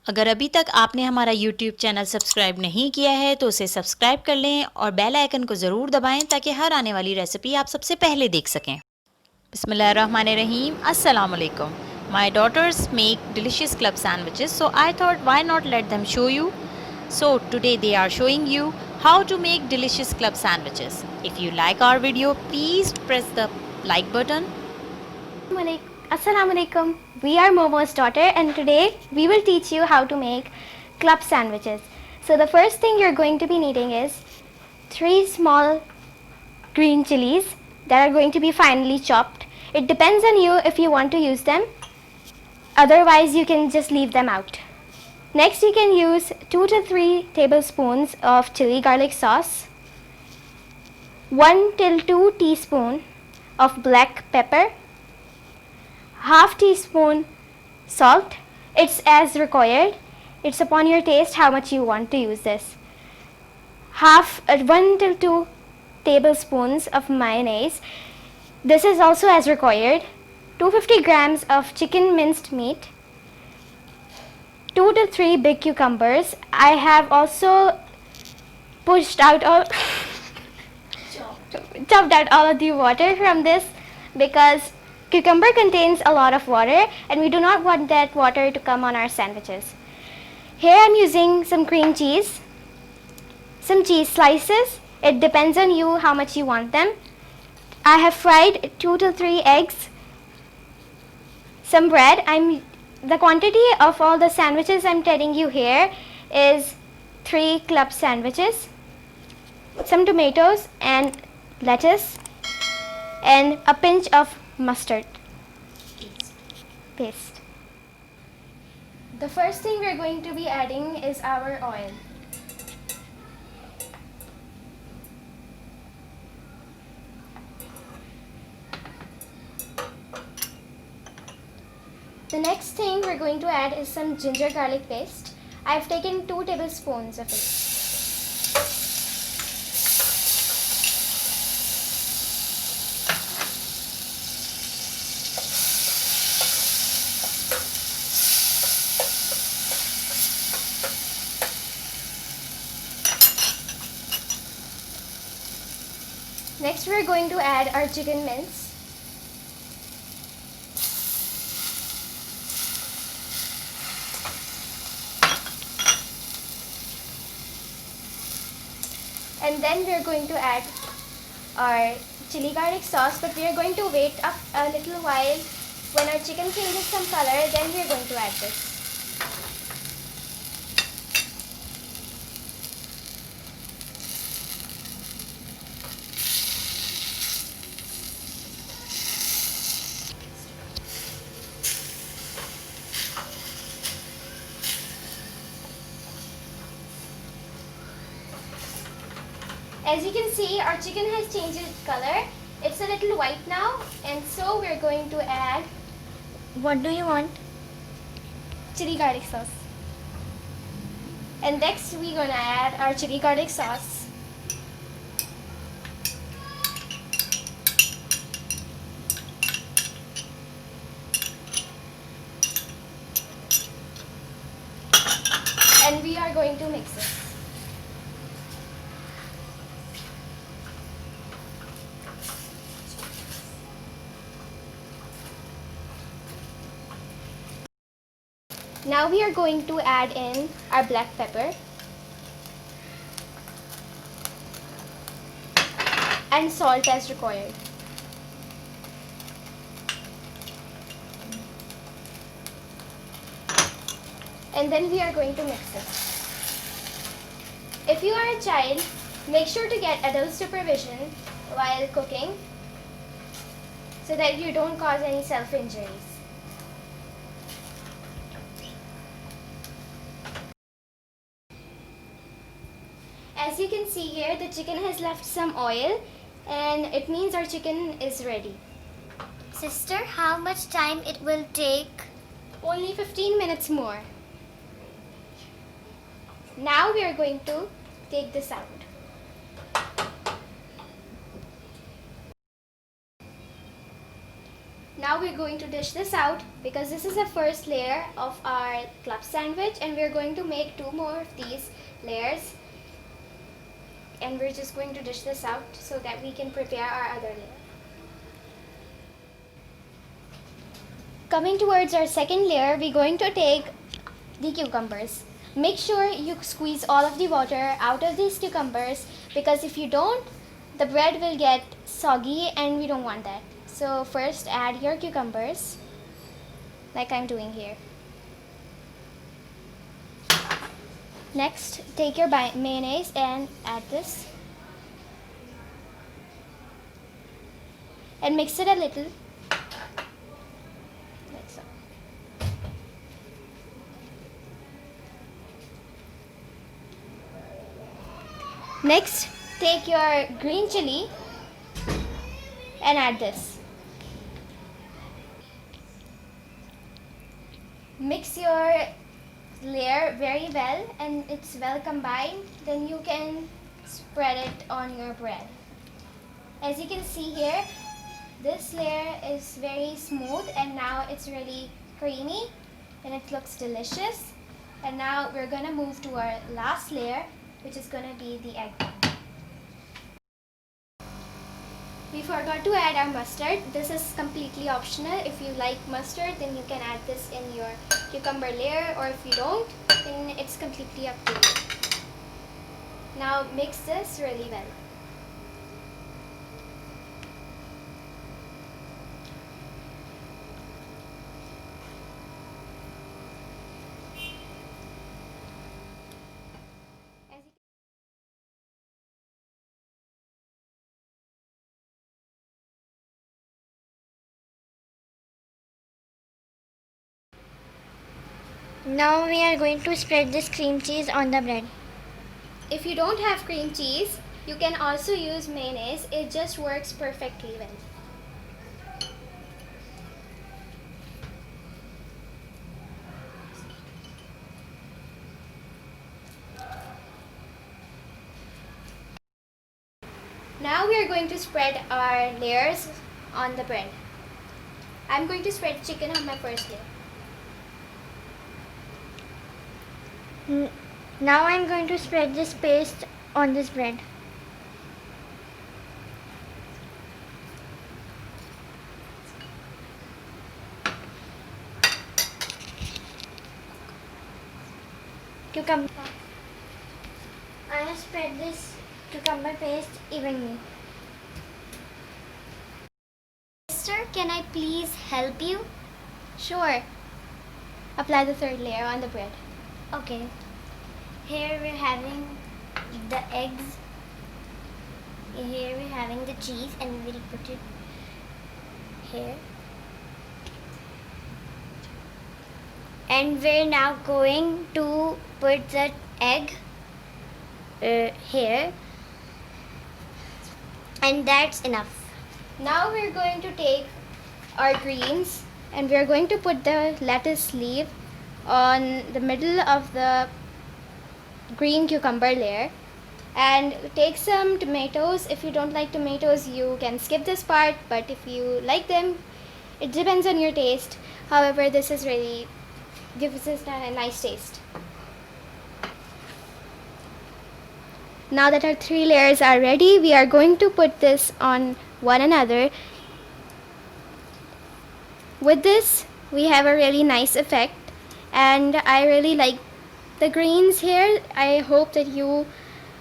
अगर अभी तक आपने हमारा YouTube चैनल सब्सक्राइब नहीं किया है तो उसे सब्सक्राइब कर लें और बेल आइकन को ज़रूर दबाएं ताकि हर आने वाली रेसिपी आप सबसे पहले देख सकें। Bismillahirrahmanirrahim. Assalamu alaikum. My daughters make delicious club sandwiches, so I thought why not let them show you. So today they are showing you how to make delicious club sandwiches. If you like our video, please press the like button. Assalamu alaikum. We are Momo's daughter and today we will teach you how to make club sandwiches. So the first thing you're going to be needing is 3 small green chilies that are going to be finely chopped. It depends on you if you want to use them. Otherwise you can just leave them out. Next you can use 2 to 3 tablespoons of chili garlic sauce, 1 till 2 teaspoon of black pepper, half teaspoon salt. It's as required. It's upon your taste how much you want to use this. 1 till 2 tablespoons of mayonnaise. This is also as required. 250 grams of chicken minced meat, 2 to 3 big cucumbers. I have also pushed out all chopped out all of the water from this because cucumber contains a lot of water and we do not want that water to come on our sandwiches. Here I'm using some cream cheese, some cheese slices. It depends on you how much you want them. I have fried 2 to 3 eggs, some bread. The quantity of all the sandwiches I'm telling you here is 3 club sandwiches, some tomatoes and lettuce, and a pinch of mustard paste. The first thing we're going to be adding is our oil. The next thing we're going to add is some ginger garlic paste. I've taken 2 tablespoons of it. Next we're going to add our chicken mince. And then we're going to add our chili garlic sauce, but we are going to wait up a little while. When our chicken changes some color, then we are going to add this. As you can see, our chicken has changed its color. It's a little white now, and so we're going to add, what do you want? Chili garlic sauce. And next we're going to add our chili garlic sauce. And we are going to mix it. Now we are going to add in our black pepper and salt as required. And then we are going to mix it. If you are a child, make sure to get adult supervision while cooking so that you don't cause any self-injuries. As you can see here, the chicken has left some oil and it means our chicken is ready. Sister, how much time it will take? Only 15 minutes more. Now we are going to take this out. Now we're going to dish this out because this is the first layer of our club sandwich, and we're going to make 2 more of these layers, and we're just going to dish this out so that we can prepare our other layer. Coming towards our second layer, we're going to take the cucumbers. Make sure you squeeze all of the water out of these cucumbers, because if you don't, the bread will get soggy and we don't want that. So first add your cucumbers like I'm doing here. Next, take your mayonnaise and add this. And mix it a little. Like so. Next, take your green chili and add this. Mix your layer very well and it's well combined. Then you can spread it on your bread. As you can see here, this layer is very smooth and now it's really creamy and it looks delicious. And now we're gonna move to our last layer, which is gonna be the egg. We forgot to add our mustard. This is completely optional. If you like mustard, then you can add this in your cucumber layer, or if you don't, then it's completely up to you. Now mix this really well. Now we are going to spread this cream cheese on the bread. If you don't have cream cheese, you can also use mayonnaise. It just works perfectly well. Now we are going to spread our layers on the bread. I'm going to spread chicken on my first layer. Now I'm going to spread this paste on this bread. Cucumber. I have spread this cucumber paste evenly. Sister, can I please help you? Sure. Apply the third layer on the bread. Okay. Here we're having the eggs. Here we're having the cheese, and we'll put it here. And we're now going to put the egg here. And that's enough. Now we're going to take our greens and we're going to put the lettuce leaf on the middle of the green cucumber layer, and take some tomatoes. If you don't like tomatoes, you can skip this part, but if you like them, it depends on your taste. However, this is really gives us a nice taste. Now that our 3 layers are ready, we are going to put this on one another. With this, we have a really nice effect, and I really like the greens here. I hope that you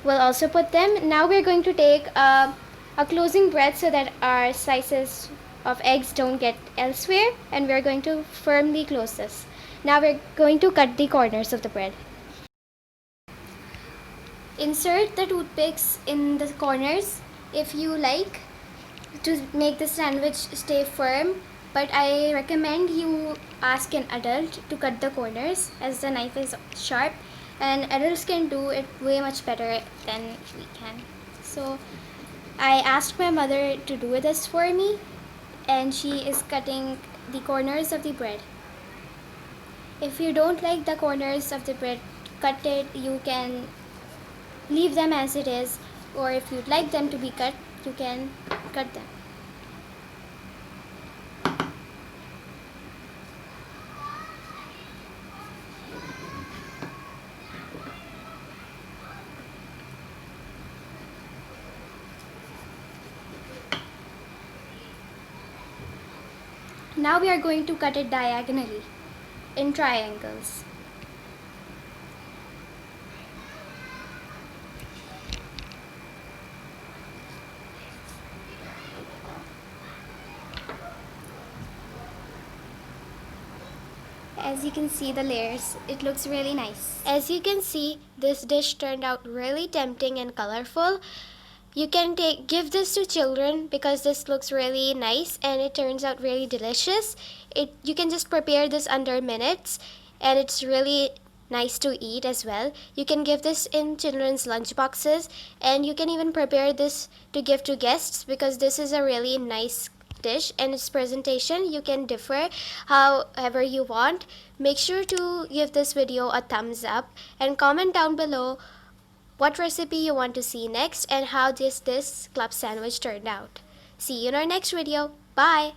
will also put them. Now we're going to take a closing breath so that our slices of eggs don't get elsewhere, and we're going to firmly close this. Now we're going to cut the corners of the bread. Insert the toothpicks in the corners if you like to make the sandwich stay firm, but I recommend you ask an adult to cut the corners, as the knife is sharp and adults can do it way much better than we can. So I asked my mother to do this for me, and she is cutting the corners of the bread. If you don't like the corners of the bread cut it, you can leave them as it is, or if you'd like them to be cut, you can cut them. Now we are going to cut it diagonally in triangles. As you can see the layers, it looks really nice. As you can see, this dish turned out really tempting and colorful. You can give this to children because this looks really nice and it turns out really delicious. You can just prepare this under minutes and it's really nice to eat as well. You can give this in children's lunch boxes and you can even prepare this to give to guests because this is a really nice dish and its presentation you can differ however you want. Make sure to give this video a thumbs up and comment down below what recipe you want to see next and how this club sandwich turned out. See you in our next video. Bye!